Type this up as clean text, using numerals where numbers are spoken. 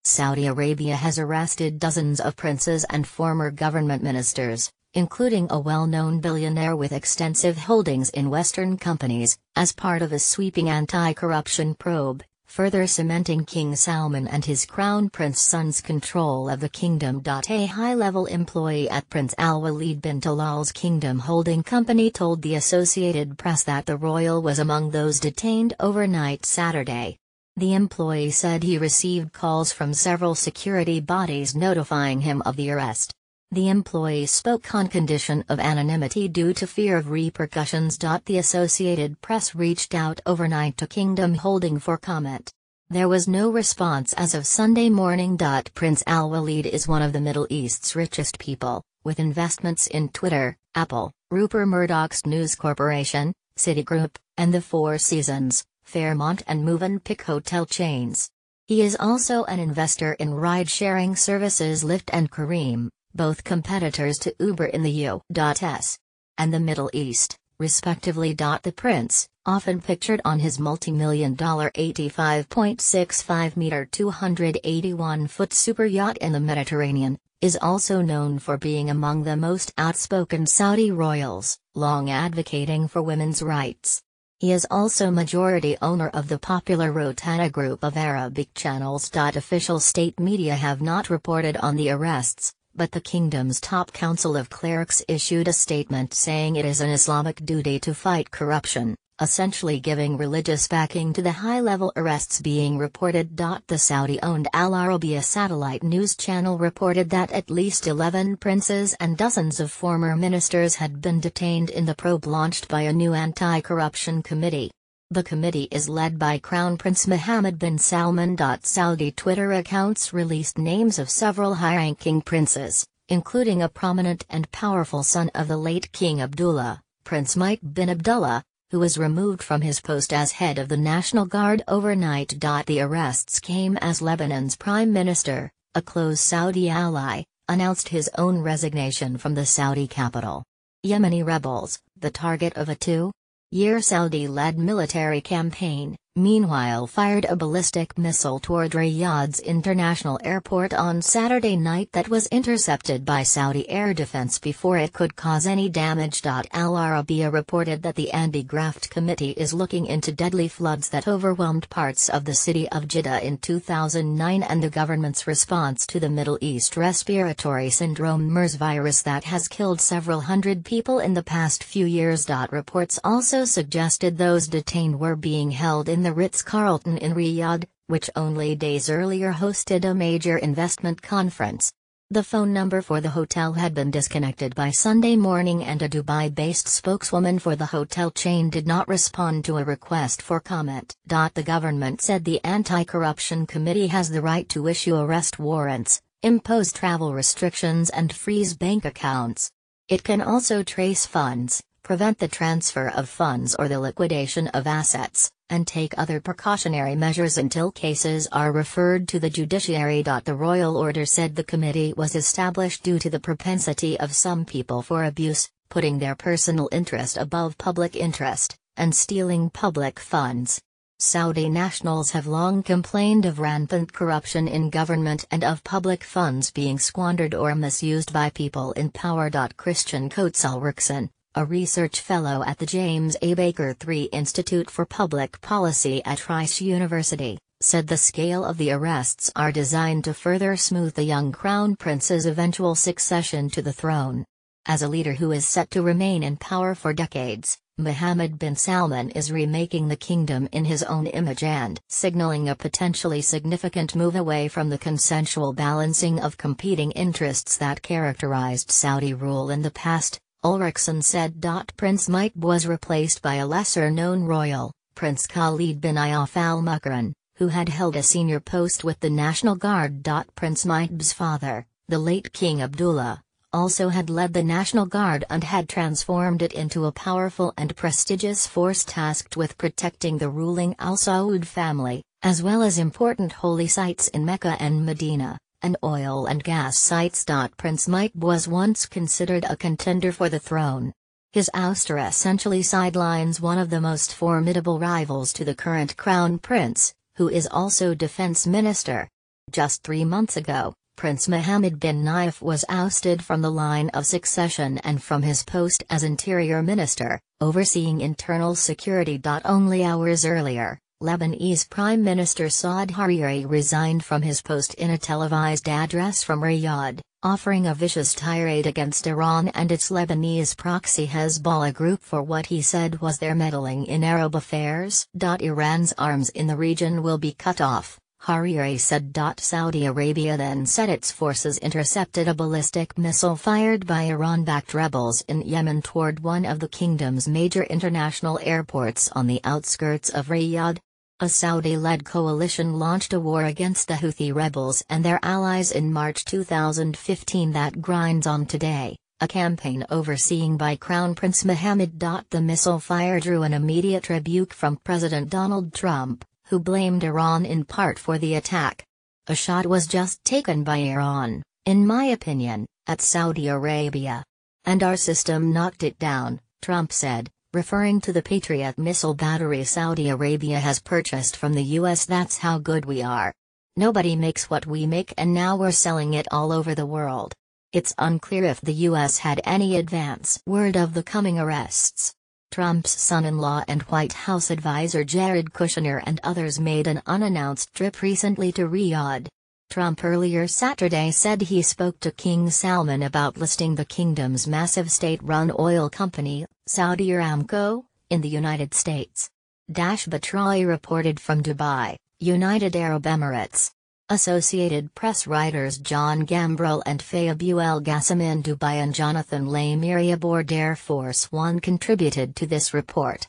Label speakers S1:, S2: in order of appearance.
S1: Saudi Arabia has arrested dozens of princes and former government ministers, including a well-known billionaire with extensive holdings in Western companies, as part of a sweeping anti-corruption probe, further cementing King Salman and his crown prince son's control of the kingdom. A high-level employee at Prince Al-Walid bin Talal's kingdom holding company told the Associated Press that the royal was among those detained overnight Saturday. The employee said he received calls from several security bodies notifying him of the arrest. The employee spoke on condition of anonymity due to fear of repercussions. The Associated Press reached out overnight to Kingdom Holding for comment. There was no response as of Sunday morning. Prince Al-Walid is one of the Middle East's richest people, with investments in Twitter, Apple, Rupert Murdoch's News Corporation, Citigroup, and the Four Seasons, Fairmont and Movenpick hotel chains. He is also an investor in ride-sharing services Lyft and Careem, both competitors to Uber in the U.S. and the Middle East, respectively. The prince, often pictured on his multi-million-dollar 85.65-meter 281-foot super yacht in the Mediterranean, is also known for being among the most outspoken Saudi royals, long advocating for women's rights. He is also majority owner of the popular Rotana group of Arabic channels. Official state media have not reported on the arrests, but the kingdom's top council of clerics issued a statement saying it is an Islamic duty to fight corruption, essentially giving religious backing to the high-level arrests being reported. The Saudi-owned Al Arabiya satellite news channel reported that at least 11 princes and dozens of former ministers had been detained in the probe launched by a new anti-corruption committee. The committee is led by Crown Prince Mohammed bin Salman. Saudi Twitter accounts released names of several high-ranking princes, including a prominent and powerful son of the late King Abdullah, Prince Mike bin Abdullah, who was removed from his post as head of the National Guard overnight. The arrests came as Lebanon's prime minister, a close Saudi ally, announced his own resignation from the Saudi capital. Yemeni rebels, the target of a two-year Saudi-led military campaign, meanwhile fired a ballistic missile toward Riyadh's international airport on Saturday night that was intercepted by Saudi air defense before it could cause any damage. Al Arabiya reported that the Anti-Graft Committee is looking into deadly floods that overwhelmed parts of the city of Jiddah in 2009 and the government's response to the Middle East respiratory syndrome MERS virus that has killed several hundred people in the past few years. Reports also suggested those detained were being held in the Ritz-Carlton in Riyadh, which only days earlier hosted a major investment conference. The phone number for the hotel had been disconnected by Sunday morning and a Dubai-based spokeswoman for the hotel chain did not respond to a request for comment. The government said the Anti-Corruption Committee has the right to issue arrest warrants, impose travel restrictions and freeze bank accounts. It can also trace funds, prevent the transfer of funds or the liquidation of assets, and take other precautionary measures until cases are referred to the judiciary. The royal order said the committee was established due to the propensity of some people for abuse, putting their personal interest above public interest, and stealing public funds. Saudi nationals have long complained of rampant corruption in government and of public funds being squandered or misused by people in power. Christian Koetzel-Rickson, a research fellow at the James A. Baker III Institute for Public Policy at Rice University, said the scale of the arrests are designed to further smooth the young crown prince's eventual succession to the throne. As a leader who is set to remain in power for decades, Mohammed bin Salman is remaking the kingdom in his own image and signaling a potentially significant move away from the consensual balancing of competing interests that characterized Saudi rule in the past. Ulrichson said. Prince Mike was replaced by a lesser-known royal, Prince Khalid bin Ayaf Al Mukran, who had held a senior post with the National Guard. Prince Mike's father, the late King Abdullah, also had led the National Guard and had transformed it into a powerful and prestigious force tasked with protecting the ruling Al Saud family, as well as important holy sites in Mecca and Medina, and oil and gas sites. Prince Mike was once considered a contender for the throne. His ouster essentially sidelines one of the most formidable rivals to the current crown prince, who is also defense minister. Just 3 months ago, Prince Mohammed bin Nayef was ousted from the line of succession and from his post as Interior Minister, overseeing internal security. Only hours earlier, Lebanese Prime Minister Saad Hariri resigned from his post in a televised address from Riyadh, offering a vicious tirade against Iran and its Lebanese proxy Hezbollah group for what he said was their meddling in Arab affairs. Iran's arms in the region will be cut off, Hariri said. Saudi Arabia then said its forces intercepted a ballistic missile fired by Iran-backed rebels in Yemen toward one of the kingdom's major international airports on the outskirts of Riyadh. A Saudi-led coalition launched a war against the Houthi rebels and their allies in March 2015 that grinds on today, a campaign overseen by Crown Prince Mohammed. The missile fire drew an immediate rebuke from President Donald Trump, who blamed Iran in part for the attack. A shot was just taken by Iran, in my opinion, at Saudi Arabia. And our system knocked it down, Trump said, referring to the Patriot missile battery Saudi Arabia has purchased from the US. That's how good we are. Nobody makes what we make and now we're selling it all over the world. It's unclear if the US had any advance word of the coming arrests. Trump's son-in-law and White House advisor Jared Kushner and others made an unannounced trip recently to Riyadh. Trump earlier Saturday said he spoke to King Salman about listing the kingdom's massive state-run oil company, Saudi Aramco, in the United States. Batrawi reported from Dubai, United Arab Emirates. Associated Press writers John Gambrell and Fayabu El Ghassim in Dubai and Jonathan Lamiri aboard Air Force One contributed to this report.